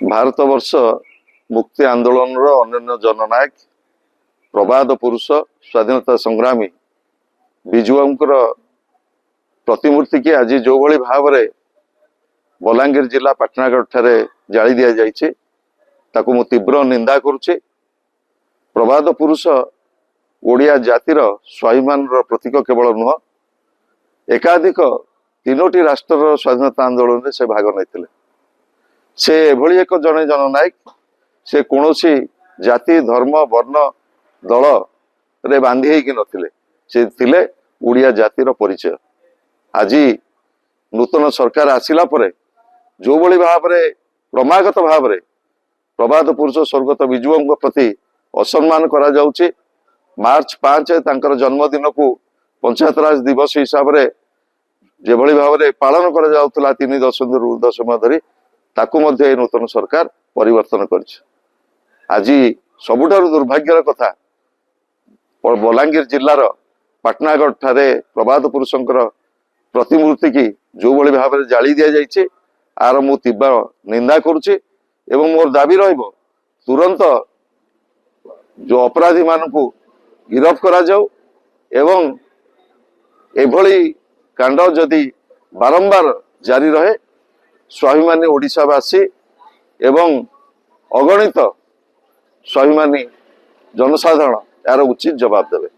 भारत वर्ष मुक्ति आंदोलन अन्य जननायक प्रबाद पुरुष स्वाधीनता संग्रामी विजुआंकर प्रतिमूर्ति की आज जो भली भाव में बलांगीर जिला पाटनागढ़ ठारे जाली दि जाइए ताकू मु तीव्र निंदा करुचे। प्रबाद पुरुष ओडिया जातिर स्वाभिमान प्रतीक केवल नुह एकाधिक तीनोटी राष्ट्र स्वाधीनता आंदोलन में से भाग नहीं से एभली एक जने जननायक से कौनसी जाति धर्म वर्ण दल रे बांधी होगी नथिले से थिले ओडिया जातिर परिचय। आज नूतन सरकार आसिला परे जो भली भाव में क्रमागत भाव में प्रबाद पुरुष स्वर्गत विजुओं प्रति असम्मान करा जाउची। मार्च 5 तांकर जन्मदिन को पंचायत राज दिवस हिसाब से जो भली भाव में पालन करा जाउतला 3 दशंधि ऊर्ध्व समय धरी ताकू मध्य नूतन सरकार परिवर्तन करिछि। आज सबुठारु दुर्भाग्यर कथा बलांगीर जिलार पाटनागढ़ ठारे प्रबाद पुरुषंकर प्रतिमूर्ति की जो भली भाव में जाली दि जाइए आर मु तीव्र निंदा करुच्ची एवं मोर दाबी रहिबो तुरंत जो अपराधी मानकु गिरफ करा जाऊ एवं एभली कांड जदि बारंबार जारी रहे स्वाभिमानी ओडिशावासी एवं अगणित स्वाभिमानी जनसाधारण यार उचित जवाब देवे।